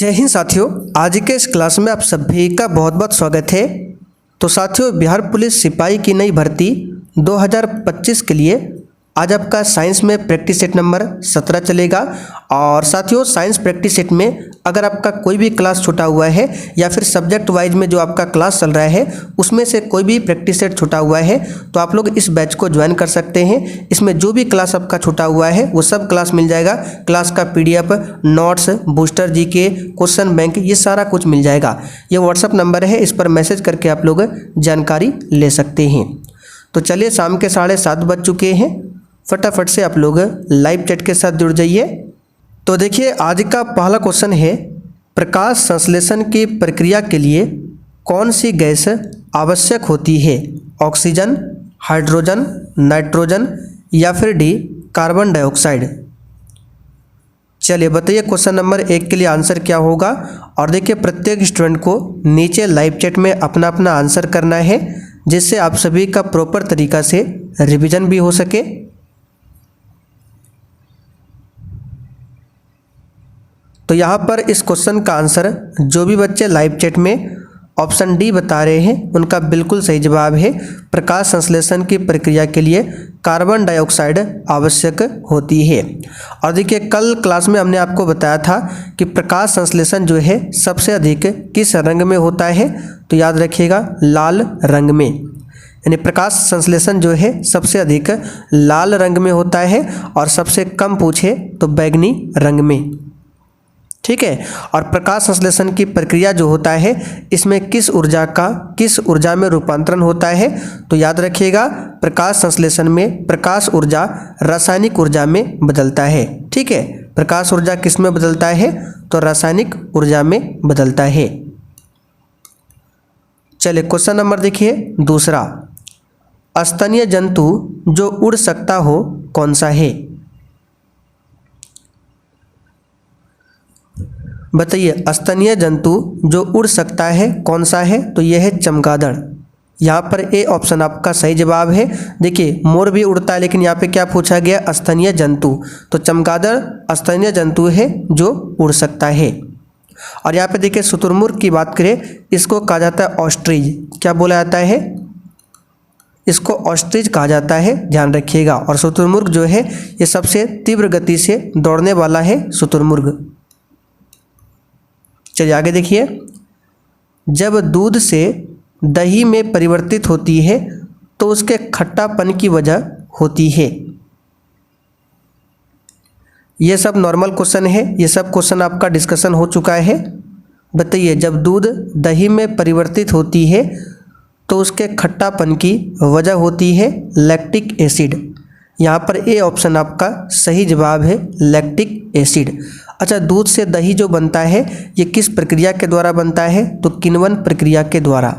जय हिंद साथियों, आज के इस क्लास में आप सभी का बहुत बहुत स्वागत है। तो साथियों, बिहार पुलिस सिपाही की नई भर्ती 2025 के लिए आज आपका साइंस में प्रैक्टिस सेट नंबर 17 चलेगा। और साथियों, साइंस प्रैक्टिस सेट में अगर आपका कोई भी क्लास छूटा हुआ है या फिर सब्जेक्ट वाइज में जो आपका क्लास चल रहा है उसमें से कोई भी प्रैक्टिस सेट छूटा हुआ है तो आप लोग इस बैच को ज्वाइन कर सकते हैं। इसमें जो भी क्लास आपका छूटा हुआ है वो सब क्लास मिल जाएगा। क्लास का PDF, notes, booster GK, question bank, ये सारा कुछ मिल जाएगा। ये व्हाट्सअप नंबर है, इस पर मैसेज करके आप लोग जानकारी ले सकते हैं। तो चलिए, शाम के 7:30 बज चुके हैं, फटाफट से आप लोग लाइव चैट के साथ जुड़ जाइए। तो देखिए, आज का पहला क्वेश्चन है, प्रकाश संश्लेषण की प्रक्रिया के लिए कौन सी गैस आवश्यक होती है? ऑक्सीजन, हाइड्रोजन, नाइट्रोजन या फिर D, कार्बन डाइऑक्साइड। चलिए बताइए क्वेश्चन नंबर 1 के लिए आंसर क्या होगा। और देखिए, प्रत्येक स्टूडेंट को नीचे लाइव चैट में अपना अपना आंसर करना है, जिससे आप सभी का प्रॉपर तरीका से रिवीजन भी हो सके। तो यहाँ पर इस क्वेश्चन का आंसर जो भी बच्चे लाइव चैट में ऑप्शन D बता रहे हैं उनका बिल्कुल सही जवाब है। प्रकाश संश्लेषण की प्रक्रिया के लिए कार्बन डाइऑक्साइड आवश्यक होती है। और देखिए, कल क्लास में हमने आपको बताया था कि प्रकाश संश्लेषण जो है सबसे अधिक किस रंग में होता है, तो याद रखिएगा लाल रंग में। यानी प्रकाश संश्लेषण जो है सबसे अधिक लाल रंग में होता है और सबसे कम पूछे तो बैंगनी रंग में। ठीक है। और प्रकाश संश्लेषण की प्रक्रिया जो होता है इसमें किस ऊर्जा में रूपांतरण होता है, तो याद रखिएगा प्रकाश संश्लेषण में प्रकाश ऊर्जा रासायनिक ऊर्जा में बदलता है। ठीक है, प्रकाश ऊर्जा किस में बदलता है, तो रासायनिक ऊर्जा में बदलता है। चलिए क्वेश्चन नंबर देखिए दूसरा, स्तनीय जंतु जो उड़ सकता हो कौन सा है? बताइए, स्तनीय जंतु जो उड़ सकता है कौन सा है, तो यह है चमगादड़। यहाँ पर A ऑप्शन आपका सही जवाब है। देखिए, मोर भी उड़ता है लेकिन यहाँ पे क्या पूछा गया, स्तनीय जंतु, तो चमगादड़ स्तनीय जंतु है जो उड़ सकता है। और यहाँ पे देखिए, शुतुरमुर्ग की बात करें, इसको कहा जाता है ऑस्ट्रिच। क्या बोला जाता है? इसको ऑस्ट्रिच कहा जाता है, ध्यान रखिएगा। और शुतुरमुर्ग जो है ये सबसे तीव्र गति से दौड़ने वाला है शुतुरमुर्ग। चलिए आगे देखिए, जब दूध से दही में परिवर्तित होती है तो उसके खट्टापन की वजह होती है। ये सब नॉर्मल क्वेश्चन है, ये सब क्वेश्चन आपका डिस्कशन हो चुका है। बताइए, जब दूध दही में परिवर्तित होती है तो उसके खट्टापन की वजह होती है लैक्टिक एसिड। यहाँ पर A ऑप्शन आपका सही जवाब है, लैक्टिक एसिड। अच्छा, दूध से दही जो बनता है ये किस प्रक्रिया के द्वारा बनता है, तो किण्वन प्रक्रिया के द्वारा।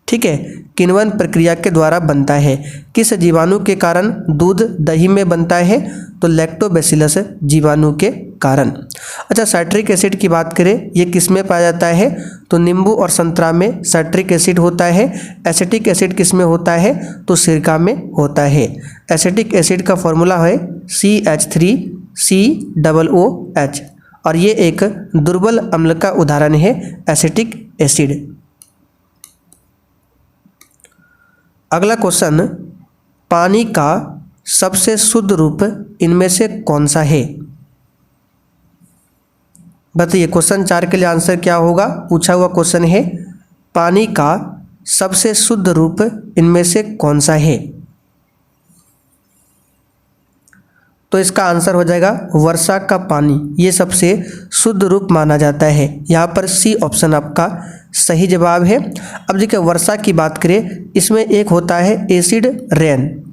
ठीक है, किण्वन प्रक्रिया के द्वारा बनता है। किस जीवाणु के कारण दूध दही में बनता है, तो लैक्टोबैसिलस जीवाणु के कारण। अच्छा, साइट्रिक एसिड की बात करें, ये किस में पाया जाता है, तो नींबू और संतरा में साइट्रिक एसिड होता है। एसिटिक एसिड किस में होता है, तो सिरका में होता है। एसिटिक एसिड का फॉर्मूला है CH3COOH और ये एक दुर्बल अम्ल का उदाहरण है एसिटिक एसिड। अगला क्वेश्चन, पानी का सबसे शुद्ध रूप इनमें से कौन सा है? बताइए, क्वेश्चन 4 के लिए आंसर क्या होगा। पूछा हुआ क्वेश्चन है, पानी का सबसे शुद्ध रूप इनमें से कौन सा है, तो इसका आंसर हो जाएगा वर्षा का पानी। ये सबसे शुद्ध रूप माना जाता है। यहाँ पर C ऑप्शन आपका सही जवाब है। अब देखिए, वर्षा की बात करें, इसमें एक होता है एसिड रेन।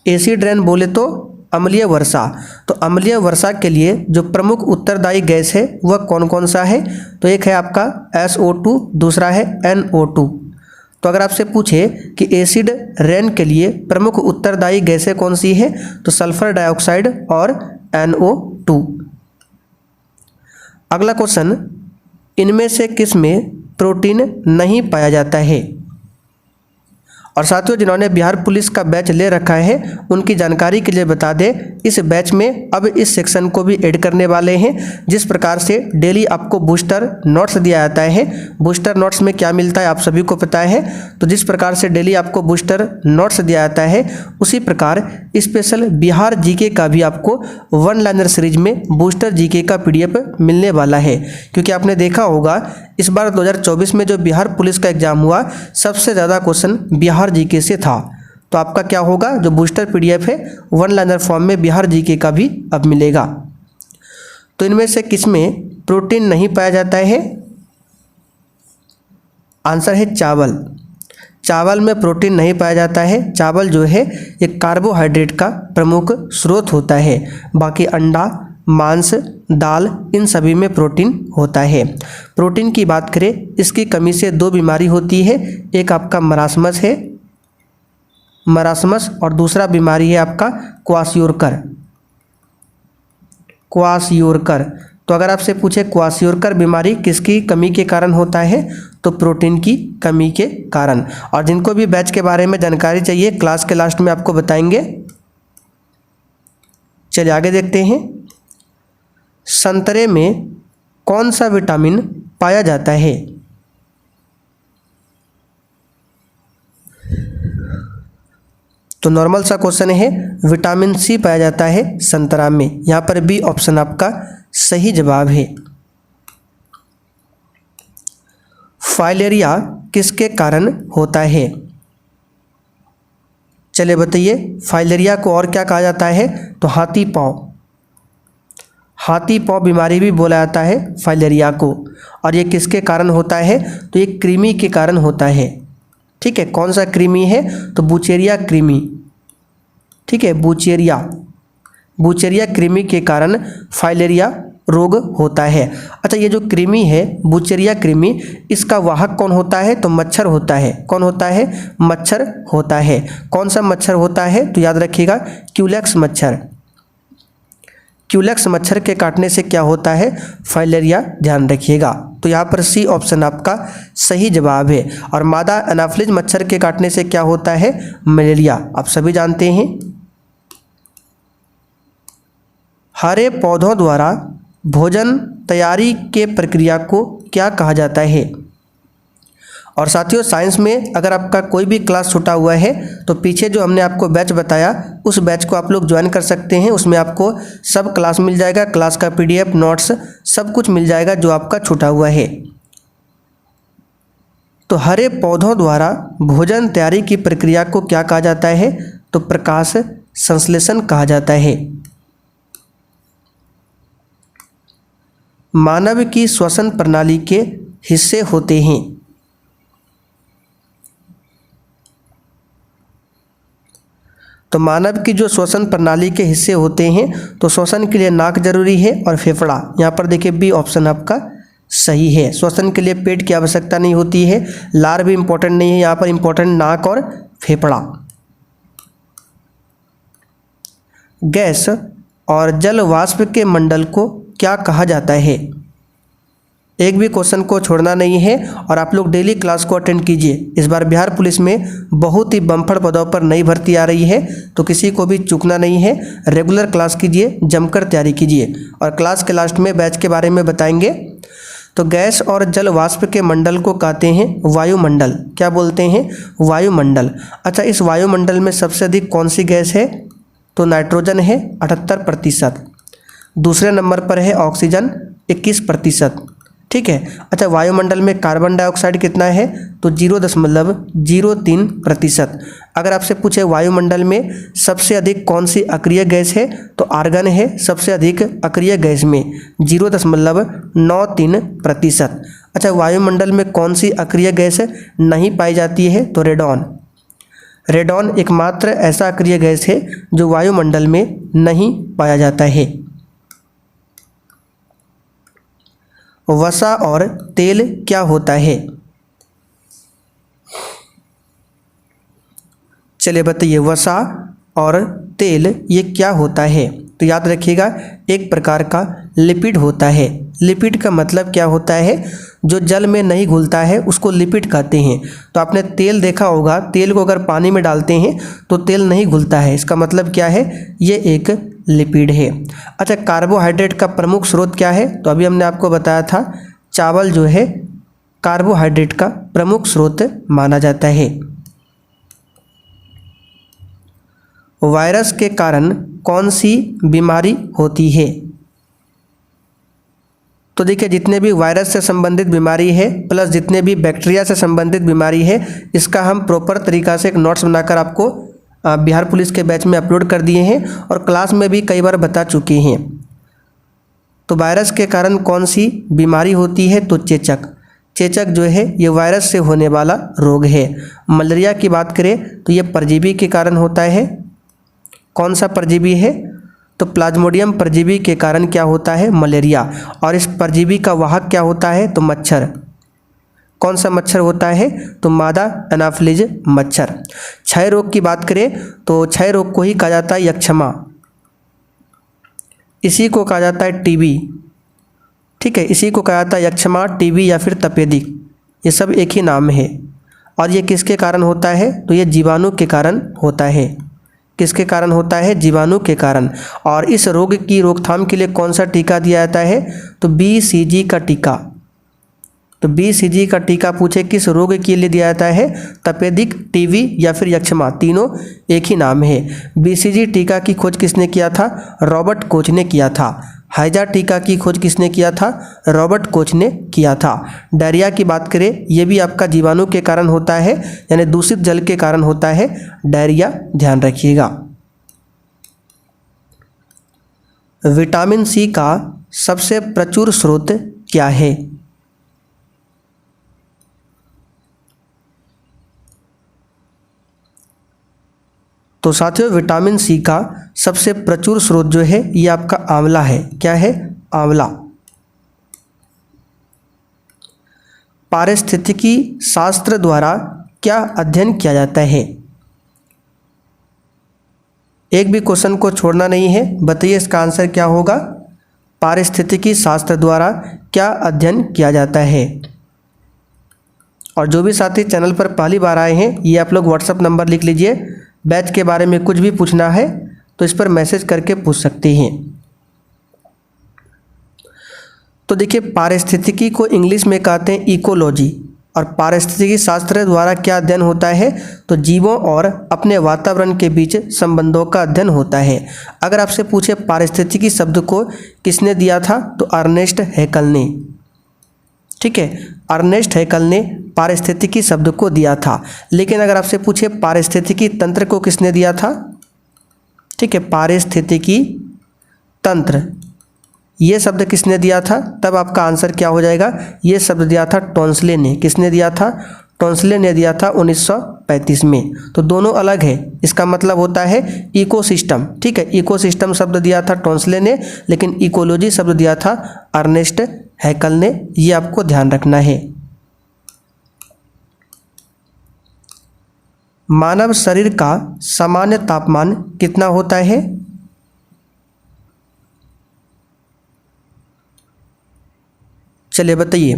एसिड रेन बोले तो अम्लीय वर्षा। तो अम्लीय वर्षा के लिए जो प्रमुख उत्तरदायी गैस है वह कौन कौन सा है, तो एक है आपका SO2, दूसरा है NO2। तो अगर आपसे पूछे कि एसिड रेन के लिए प्रमुख उत्तरदायी गैसें कौन सी है, तो सल्फर डाइऑक्साइड और NO2। अगला क्वेश्चन, इनमें से किस में प्रोटीन नहीं पाया जाता है? और साथियों जिन्होंने बिहार पुलिस का बैच ले रखा है उनकी जानकारी के लिए बता दें, इस बैच में अब इस सेक्शन को भी ऐड करने वाले हैं। जिस प्रकार से डेली आपको बूस्टर नोट्स दिया जाता है, बूस्टर नोट्स में क्या मिलता है आप सभी को पता है, तो जिस प्रकार से डेली आपको बूस्टर नोट्स दिया जाता है उसी प्रकार स्पेशल बिहार जीके का भी आपको वन लाइनर सीरीज में बूस्टर जीके का पीडीएफ मिलने वाला है। क्योंकि आपने देखा होगा इस बार 2024 में जो बिहार पुलिस का एग्जाम हुआ सबसे ज़्यादा क्वेश्चन बिहार जीके से था। तो आपका क्या होगा, जो बूस्टर पीडीएफ है वन लाइनर फॉर्म में बिहार जीके का भी अब मिलेगा। तो इनमें से किसमें प्रोटीन नहीं पाया जाता है? आंसर है चावल। चावल में प्रोटीन नहीं पाया जाता है। चावल जो है ये कार्बोहाइड्रेट का प्रमुख स्रोत होता है। बाकी अंडा, मांस, दाल इन सभी में प्रोटीन होता है। प्रोटीन की बात करें, इसकी कमी से दो बीमारी होती है। एक आपका मरासमस है, मरासमस, और दूसरा बीमारी है आपका क्वाशियोरकर। क्वाशियोरकर, तो अगर आपसे पूछे क्वाशियोरकर बीमारी किसकी कमी के कारण होता है, तो प्रोटीन की कमी के कारण। और जिनको भी बैच के बारे में जानकारी चाहिए क्लास के लास्ट में आपको बताएंगे। चलिए आगे देखते हैं। संतरे में कौन सा विटामिन पाया जाता है? तो नॉर्मल सा क्वेश्चन है, विटामिन सी पाया जाता है संतरा में। यहाँ पर बी ऑप्शन आपका सही जवाब है। फाइलेरिया किसके कारण होता है? चलिए बताइए, फाइलेरिया को और क्या कहा जाता है? तो हाथी पाँव। हाथी पाँव बीमारी भी बोला जाता है फाइलेरिया को। और ये किसके कारण होता है? तो ये कृमि के कारण होता है। ठीक है, कौन सा कृमि है? तो बुचेरिया कृमि। ठीक है, बुचेरिया, बुचेरिया कृमि के कारण फाइलेरिया रोग होता है। अच्छा, ये जो कृमि है बुचेरिया कृमि, इसका वाहक कौन होता है? तो मच्छर होता है। कौन होता है? मच्छर होता है। कौन सा मच्छर होता है? तो याद रखिएगा, क्यूलेक्स मच्छर। क्यूलेक्स मच्छर के काटने से क्या होता है? फाइलेरिया, ध्यान रखिएगा। तो यहाँ पर सी ऑप्शन आपका सही जवाब है। और मादा एनाफिलिस मच्छर के काटने से क्या होता है? मलेरिया, आप सभी जानते हैं। हरे पौधों द्वारा भोजन तैयारी के प्रक्रिया को क्या कहा जाता है? और साथियों साइंस में अगर आपका कोई भी क्लास छूटा हुआ है तो पीछे जो हमने आपको बैच बताया उस बैच को आप लोग ज्वाइन कर सकते हैं। उसमें आपको सब क्लास मिल जाएगा, क्लास का पीडीएफ, नोट्स सब कुछ मिल जाएगा जो आपका छूटा हुआ है। तो हरे पौधों द्वारा भोजन तैयारी की प्रक्रिया को क्या कहा जाता है? तो प्रकाश संश्लेषण कहा जाता है। मानव की श्वसन प्रणाली के हिस्से होते हैं। तो मानव की जो श्वसन प्रणाली के हिस्से होते हैं, तो श्वसन के लिए नाक जरूरी है और फेफड़ा। यहाँ पर देखिए बी ऑप्शन आपका सही है। श्वसन के लिए पेट की आवश्यकता नहीं होती है, लार भी इंपॉर्टेंट नहीं है, यहाँ पर इंपॉर्टेंट नाक और फेफड़ा। गैस और जल वाष्प के मंडल को क्या कहा जाता है? एक भी क्वेश्चन को छोड़ना नहीं है और आप लोग डेली क्लास को अटेंड कीजिए। इस बार बिहार पुलिस में बहुत ही बम्पर पदों पर नई भर्ती आ रही है, तो किसी को भी चूकना नहीं है। रेगुलर क्लास कीजिए, जमकर तैयारी कीजिए। और क्लास के लास्ट में बैच के बारे में बताएंगे। तो गैस और जल वाष्प के मंडल को कहते हैं वायुमंडल। क्या बोलते हैं? वायुमंडल। अच्छा, इस वायुमंडल में सबसे अधिक कौन सी गैस है? तो नाइट्रोजन है 78%। दूसरे नंबर पर है ऑक्सीजन 21%। ठीक है। अच्छा, वायुमंडल में कार्बन डाइऑक्साइड कितना है? तो 0.03%। अगर आपसे पूछे वायुमंडल में सबसे अधिक कौन सी अक्रिय गैस है, तो आर्गन है सबसे अधिक अक्रिय गैस में 0.93%। अच्छा, वायुमंडल में कौन सी अक्रिय गैस नहीं पाई जाती है? तो रेडॉन। रेडॉन एकमात्र ऐसा अक्रिय गैस है जो वायुमंडल में नहीं पाया जाता है। वसा और तेल क्या होता है? चलिए बताइए, वसा और तेल ये क्या होता है? तो याद रखिएगा, एक प्रकार का लिपिड होता है। लिपिड का मतलब क्या होता है? जो जल में नहीं घुलता है उसको लिपिड कहते हैं। तो आपने तेल देखा होगा, तेल को अगर पानी में डालते हैं तो तेल नहीं घुलता है, इसका मतलब क्या है? ये एक लिपिड है। अच्छा, कार्बोहाइड्रेट का प्रमुख स्रोत क्या है? तो अभी हमने आपको बताया था, चावल जो है कार्बोहाइड्रेट का प्रमुख स्रोत माना जाता है। वायरस के कारण कौन सी बीमारी होती है? तो देखिए, जितने भी वायरस से संबंधित बीमारी है प्लस जितने भी बैक्टीरिया से संबंधित बीमारी है, इसका हम प्रॉपर तरीका से एक नोट्स बनाकर आपको बिहार पुलिस के बैच में अपलोड कर दिए हैं और क्लास में भी कई बार बता चुके हैं। तो वायरस के कारण कौन सी बीमारी होती है? तो चेचक। चेचक जो है ये वायरस से होने वाला रोग है। मलेरिया की बात करें तो ये परजीवी के कारण होता है। कौन सा परजीवी है? तो प्लाज्मोडियम परजीवी के कारण क्या होता है? मलेरिया। और इस परजीवी का वाहक क्या होता है? तो मच्छर। कौन सा मच्छर होता है? तो मादा एनाफिलीज मच्छर। क्षय रोग की बात करें तो क्षय रोग को ही कहा जाता है यक्षमा, इसी को कहा जाता है टीबी। ठीक है, इसी को कहा जाता है यक्षमा, टीबी या फिर तपेदिक, ये सब एक ही नाम है। और ये किसके कारण होता है? तो ये जीवाणु के कारण होता है। किसके कारण होता है? जीवाणु के कारण। और इस रोग की रोकथाम के लिए कौन सा टीका दिया जाता है? तो BCG का टीका। तो BCG का टीका पूछे किस रोग के लिए दिया जाता है? तपेदिक, टीबी या फिर यक्षमा, तीनों एक ही नाम है। BCG टीका की खोज किसने किया था? रॉबर्ट कोच ने किया था। हैजा टीका की खोज किसने किया था? रॉबर्ट कोच ने किया था। डायरिया की बात करें, यह भी आपका जीवाणु के कारण होता है, यानी दूषित जल के कारण होता है डायरिया, ध्यान रखिएगा। विटामिन सी का सबसे प्रचुर स्रोत क्या है? तो साथियों, विटामिन सी का सबसे प्रचुर स्रोत जो है ये आपका आंवला है। क्या है? आंवला। पारिस्थितिकी शास्त्र द्वारा क्या अध्ययन किया जाता है? एक भी क्वेश्चन को छोड़ना नहीं है, बताइए इसका आंसर क्या होगा? पारिस्थितिकी शास्त्र द्वारा क्या अध्ययन किया जाता है? और जो भी साथी चैनल पर पहली बार आए हैं, ये आप लोग व्हाट्सएप नंबर लिख लीजिए। बैच के बारे में कुछ भी पूछना है तो इस पर मैसेज करके पूछ सकते हैं। तो देखिए, पारिस्थितिकी को इंग्लिश में कहते हैं इकोलॉजी, और पारिस्थितिकी शास्त्र द्वारा क्या अध्ययन होता है? तो जीवों और अपने वातावरण के बीच संबंधों का अध्ययन होता है। अगर आपसे पूछे पारिस्थितिकी शब्द को किसने दिया था? तो अर्नेस्ट हैकल ने। ठीक है, अर्नेस्ट हैकल ने पारिस्थितिकी शब्द को दिया था। लेकिन अगर आपसे पूछे पारिस्थितिकी तंत्र को किसने दिया था? ठीक है, पारिस्थितिकी तंत्र ये शब्द किसने दिया था? तब आपका आंसर क्या हो जाएगा? ये शब्द दिया था टोंसले ने। किसने दिया था? टोंसले ने दिया था 1935 में। तो दोनों अलग है, इसका मतलब होता है इकोसिस्टम। ठीक है, इकोसिस्टम शब्द दिया था टोंसले ने, लेकिन इकोलॉजी शब्द दिया था अर्नेस्ट हैकल ने। ये आपको ध्यान रखना है। मानव शरीर का सामान्य तापमान कितना होता है? चलिए बताइए।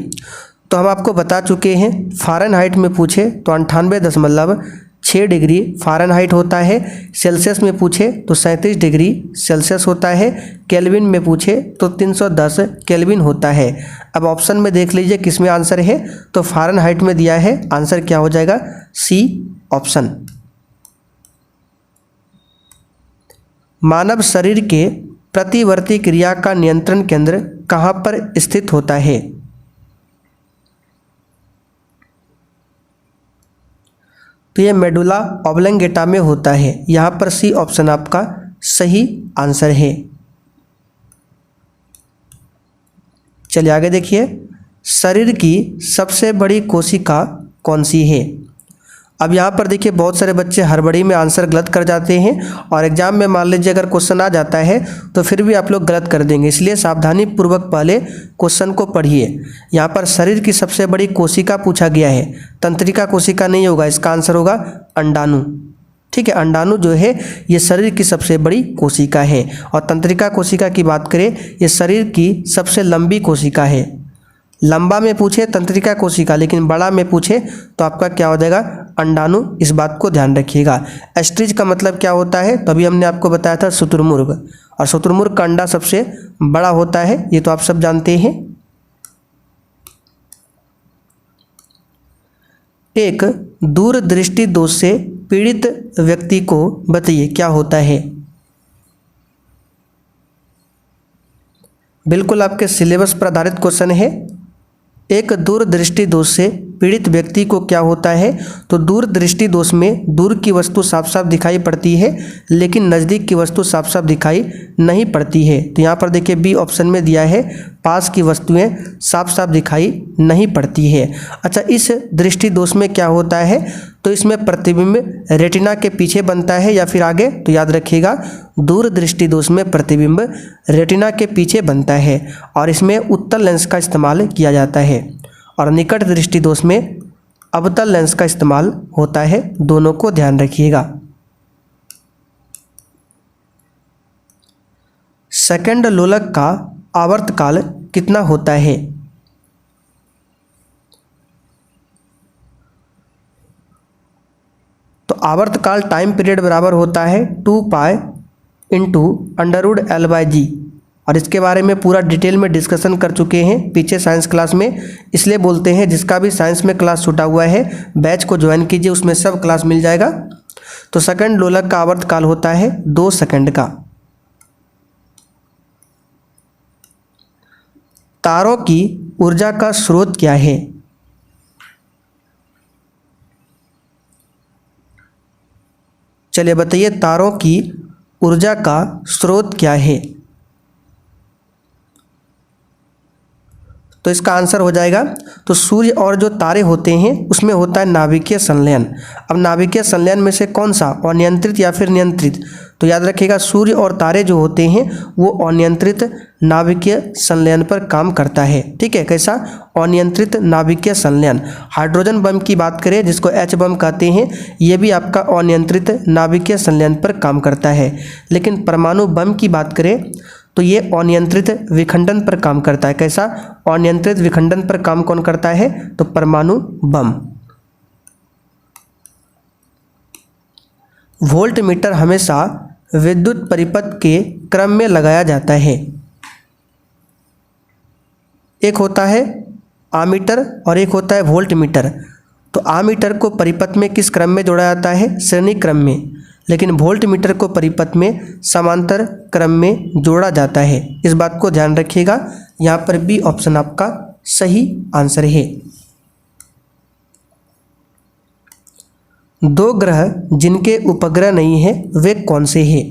तो हम आपको बता चुके हैं, फ़ारेनहाइट में पूछे तो 98.6 डिग्री फ़ारेनहाइट होता है। सेल्सियस में पूछे तो 37 डिग्री सेल्सियस होता है। केल्विन में पूछे तो 310 केल्विन होता है। अब ऑप्शन में देख लीजिए किस में आंसर है। तो फ़ारेनहाइट में दिया है, आंसर क्या हो जाएगा? C option. मानव शरीर के प्रतिवर्ती क्रिया का नियंत्रण केंद्र कहाँ पर स्थित होता है? तो ये मेडुला ऑब्लंगेटा में होता है। यहाँ पर सी ऑप्शन आपका सही आंसर है। चलिए आगे देखिए, शरीर की सबसे बड़ी कोशिका कौन सी है? अब यहाँ पर देखिए, बहुत सारे बच्चे हड़बड़ी में आंसर गलत कर जाते हैं, और एग्जाम में मान लीजिए अगर क्वेश्चन आ जाता है तो फिर भी आप लोग गलत कर देंगे। इसलिए सावधानी पूर्वक पहले क्वेश्चन को पढ़िए। यहाँ पर शरीर की सबसे बड़ी कोशिका पूछा गया है, तंत्रिका कोशिका नहीं होगा, इसका आंसर होगा अंडाणु। ठीक है, अंडाणु जो है ये शरीर की सबसे बड़ी कोशिका है। और तंत्रिका कोशिका की बात करें, ये शरीर की सबसे लंबी कोशिका है। लंबा में पूछे तंत्रिका कोशिका, लेकिन बड़ा में पूछे तो आपका क्या हो जाएगा, अंडाणु। इस बात को ध्यान रखिएगा। एस्ट्रिज का मतलब क्या होता है, तो अभी हमने आपको बताया था शुतुरमुर्ग, और शुतुरमुर्ग का अंडा सबसे बड़ा होता है, ये तो आप सब जानते हैं। एक दूरदृष्टि दोष से पीड़ित व्यक्ति को बताइए क्या होता है। बिल्कुल आपके सिलेबस पर आधारित क्वेश्चन है। एक दूरदृष्टि दोष से पीड़ित व्यक्ति को क्या होता है, तो दूरदृष्टि दोष में दूर की वस्तु साफ साफ दिखाई पड़ती है, लेकिन नज़दीक की वस्तु साफ साफ दिखाई नहीं पड़ती है। तो यहाँ पर देखिए बी ऑप्शन में दिया है, पास की वस्तुएं साफ साफ दिखाई नहीं पड़ती है। अच्छा, इस दृष्टि दोष में क्या होता है, तो इसमें प्रतिबिंब रेटिना के पीछे बनता है या फिर आगे, तो याद रखिएगा दूरदृष्टि दोष में प्रतिबिंब रेटिना के पीछे बनता है और इसमें उत्तल लेंस का इस्तेमाल किया जाता है। और निकट दृष्टि दोष में अवतल लेंस का इस्तेमाल होता है। दोनों को ध्यान रखिएगा। सेकंड लोलक का आवर्तकाल कितना होता है, तो आवर्तकाल टाइम पीरियड बराबर होता है 2 पाई इंटू √L/G। और इसके बारे में पूरा डिटेल में डिस्कशन कर चुके हैं पीछे साइंस क्लास में, इसलिए बोलते हैं जिसका भी साइंस में क्लास छूटा हुआ है बैच को ज्वाइन कीजिए, उसमें सब क्लास मिल जाएगा। तो सेकंड लोलक का आवर्तकाल होता है 2 सेकंड का। तारों की ऊर्जा का स्रोत क्या है, चलिए बताइए तारों की ऊर्जा का स्रोत क्या है। तो इसका आंसर हो जाएगा, तो सूर्य और जो तारे होते हैं उसमें होता है नाभिकीय संलयन। अब नाभिकीय संलयन में से कौन सा, अनियंत्रित या फिर नियंत्रित, तो याद रखिएगा सूर्य और तारे जो होते हैं वो अनियंत्रित नाभिकीय संलयन पर काम करता है। ठीक है, कैसा, अनियंत्रित नाभिकीय संलयन। हाइड्रोजन बम की बात करें जिसको H बम कहते हैं, ये भी आपका अनियंत्रित नाभिकीय संलयन पर काम करता है। लेकिन परमाणु बम की बात करें तो ये अनियंत्रित विखंडन पर काम करता है। कैसा, अनियंत्रित विखंडन पर काम कौन करता है, तो परमाणु बम। वोल्ट मीटर हमेशा विद्युत परिपथ के क्रम में लगाया जाता है। एक होता है आमीटर और एक होता है वोल्ट मीटर। तो आमीटर को परिपथ में किस क्रम में जोड़ा जाता है, श्रेणी क्रम में, लेकिन वोल्ट मीटर को परिपथ में समांतर क्रम में जोड़ा जाता है। इस बात को ध्यान रखिएगा। यहाँ पर बी ऑप्शन आपका सही आंसर है। 2 ग्रह जिनके उपग्रह नहीं है वे कौन से हैं,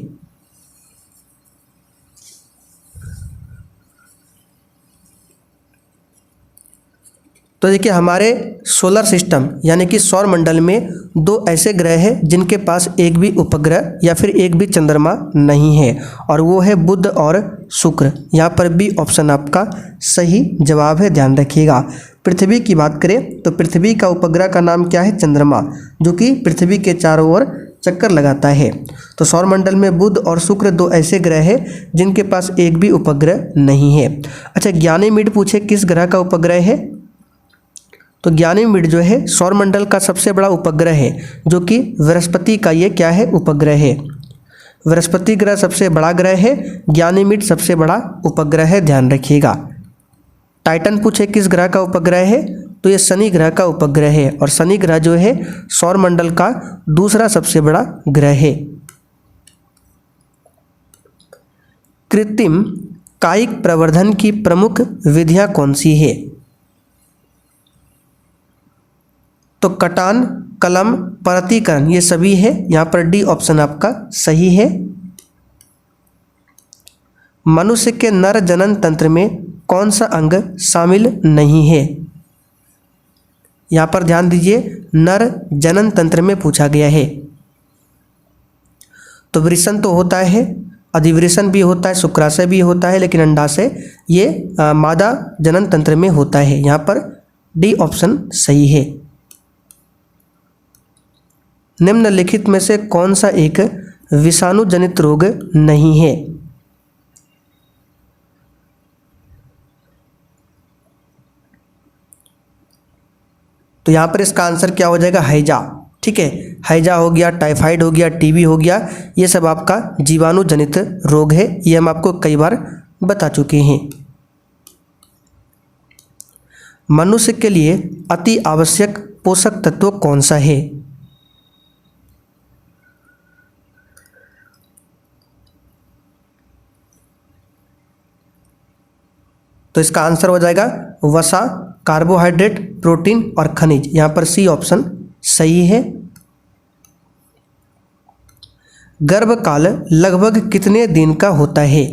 तो देखिए हमारे सोलर सिस्टम यानी कि सौर मंडल में 2 ऐसे ग्रह हैं जिनके पास एक भी उपग्रह या फिर एक भी चंद्रमा नहीं है, और वो है बुध और शुक्र। यहाँ पर बी ऑप्शन आपका सही जवाब है, ध्यान रखिएगा। पृथ्वी की बात करें तो पृथ्वी का उपग्रह का नाम क्या है, चंद्रमा, जो कि पृथ्वी के चारों ओर चक्कर लगाता है। तो सौरमंडल में बुध और शुक्र 2 ऐसे ग्रह हैं जिनके पास एक भी उपग्रह नहीं है। अच्छा, ज्ञानीमीड पूछे किस ग्रह का उपग्रह है, तो ज्ञानीमीड जो है सौरमंडल का सबसे बड़ा उपग्रह है, जो कि बृहस्पति का ये क्या है, उपग्रह है। बृहस्पति ग्रह सबसे बड़ा ग्रह है, ज्ञानीमीड सबसे बड़ा उपग्रह है, ध्यान रखिएगा। टाइटन पूछे किस ग्रह का उपग्रह है, तो ये शनि ग्रह का उपग्रह है, और शनि ग्रह जो है सौरमंडल का दूसरा सबसे बड़ा ग्रह है। कृत्रिम कायिक प्रवर्धन की प्रमुख विधियां कौन सी है, तो कटान, कलम, परतीकरण ये सभी है। यहाँ पर डी ऑप्शन आपका सही है। मनुष्य के नर जनन तंत्र में कौन सा अंग शामिल नहीं है, यहाँ पर ध्यान दीजिए, नर जनन तंत्र में पूछा गया है। तो वृषण तो होता है, अधिवृषण भी होता है, शुक्राशय भी होता है, लेकिन अंडाशय ये मादा जनन तंत्र में होता है। यहाँ पर डी ऑप्शन सही है। निम्नलिखित में से कौन सा एक विषाणु जनित रोग नहीं है? तो यहाँ पर इसका आंसर क्या हो जाएगा? हैजा। ठीक है, हैजा हो गया, टाइफाइड हो गया, टीबी हो गया, ये सब आपका जीवाणु जनित रोग है। ये हम आपको कई बार बता चुके हैं। मनुष्य के लिए अति आवश्यक पोषक तत्व कौन सा है? तो इसका आंसर हो जाएगा वसा, कार्बोहाइड्रेट, प्रोटीन और खनिज। यहाँ पर सी ऑप्शन सही है। गर्भकाल लगभग कितने दिन का होता है?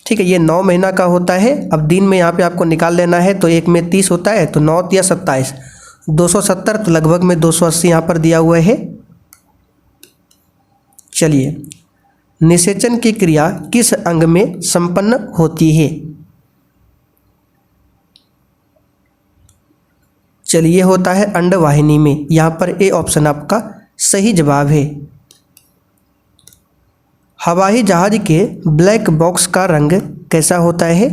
ठीक है, ये 9 महीना का होता है। अब दिन में यहाँ पे आपको निकाल लेना है, तो एक में 30 होता है, तो 9 या 27, 270, तो लगभग में 280 यहाँ पर दिया हुआ है। चलिए, निषेचन की क्रिया किस अंग में संपन्न होती है? चलिए, होता है अंडवाहिनी में। यहाँ पर ए ऑप्शन आपका सही जवाब है। हवाई जहाज के ब्लैक बॉक्स का रंग कैसा होता है?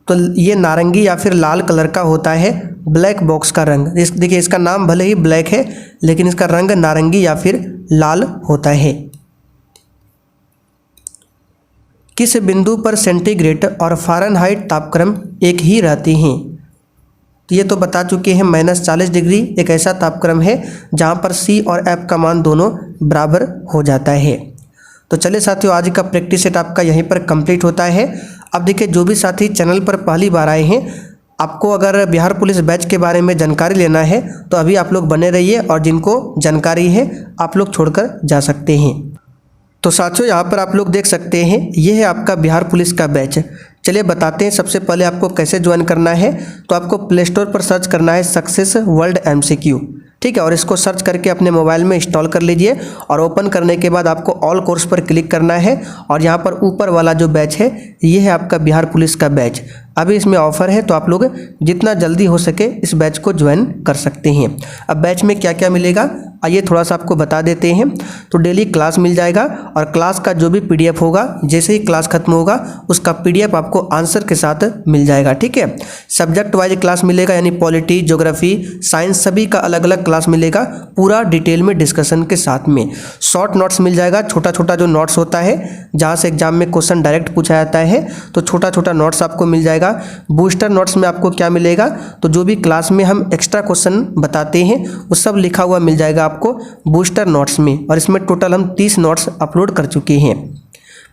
तो ये नारंगी या फिर लाल कलर का होता है ब्लैक बॉक्स का रंग। देखिए, इसका नाम भले ही ब्लैक है, लेकिन इसका रंग नारंगी या फिर लाल होता है। किस बिंदु पर सेंटीग्रेड और फ़ारेनहाइट तापक्रम एक ही रहते हैं? तो ये तो बता चुके हैं, -40 डिग्री एक ऐसा तापक्रम है जहाँ पर सी और एफ का मान दोनों बराबर हो जाता है। तो चलिए साथियों, आज का प्रैक्टिस सेट आपका यहीं पर कंप्लीट होता है। अब देखिए, जो भी साथी चैनल पर पहली बार आए हैं, आपको अगर बिहार पुलिस बैच के बारे में जानकारी लेना है तो अभी आप लोग बने रहिए, और जिनको जानकारी है आप लोग छोड़कर जा सकते हैं। तो साथियों, यहाँ पर आप लोग देख सकते हैं, ये है आपका बिहार पुलिस का बैच। चलिए बताते हैं सबसे पहले आपको कैसे ज्वाइन करना है। तो आपको प्ले स्टोर पर सर्च करना है सक्सेस वर्ल्ड MCQ। ठीक है, और इसको सर्च करके अपने मोबाइल में इंस्टॉल कर लीजिए, और ओपन करने के बाद आपको ऑल कोर्स पर क्लिक करना है, और यहाँ पर ऊपर वाला जो बैच है ये है आपका बिहार पुलिस का बैच। अभी इसमें ऑफर है, तो आप लोग जितना जल्दी हो सके इस बैच को ज्वाइन कर सकते हैं। अब बैच में क्या क्या मिलेगा आइए थोड़ा सा आपको बता देते हैं। तो डेली क्लास मिल जाएगा, और क्लास का जो भी PDF होगा, जैसे ही क्लास खत्म होगा उसका PDF आपको आंसर के साथ मिल जाएगा। ठीक है, सब्जेक्ट वाइज क्लास मिलेगा, यानी पॉलिटी, ज्योग्राफी, साइंस सभी का अलग अलग क्लास मिलेगा, पूरा डिटेल में डिस्कशन के साथ में। शॉर्ट नोट्स मिल जाएगा, छोटा छोटा जो नोट्स होता है जहाँ से एग्जाम में क्वेश्चन डायरेक्ट पूछा जाता है, तो छोटा छोटा नोट्स आपको मिल जाएगा। बूस्टर नोट्स में आपको क्या मिलेगा, तो जो भी क्लास में हम एक्स्ट्रा क्वेश्चन बताते हैं वो सब लिखा हुआ मिल जाएगा आपको बूस्टर नोट्स में। और इसमें टोटल हम 30 नोट्स अपलोड कर चुके हैं।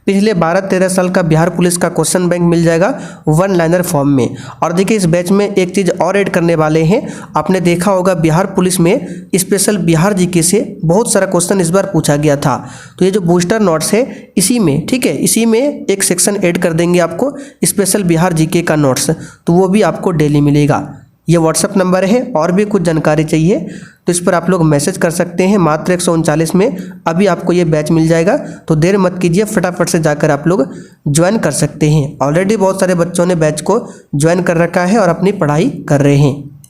पिछले 12-13 साल का बिहार पुलिस का क्वेश्चन बैंक मिल जाएगा 1 लाइनर फॉर्म में। और देखिए, इस बैच में एक चीज़ और ऐड करने वाले हैं। आपने देखा होगा बिहार पुलिस में स्पेशल बिहार जीके से बहुत सारा क्वेश्चन इस बार पूछा गया था। तो ये जो बूस्टर नोट्स है इसी में, ठीक है, इसी में एक सेक्शन ऐड कर देंगे आपको स्पेशल बिहार जीके का नोट्स, तो वो भी आपको डेली मिलेगा। ये व्हाट्सअप नंबर है, और भी कुछ जानकारी चाहिए तो इस पर आप लोग मैसेज कर सकते हैं। मात्र 139 में अभी आपको ये बैच मिल जाएगा, तो देर मत कीजिए, फटाफट से जाकर आप लोग ज्वाइन कर सकते हैं। ऑलरेडी बहुत सारे बच्चों ने बैच को ज्वाइन कर रखा है और अपनी पढ़ाई कर रहे हैं।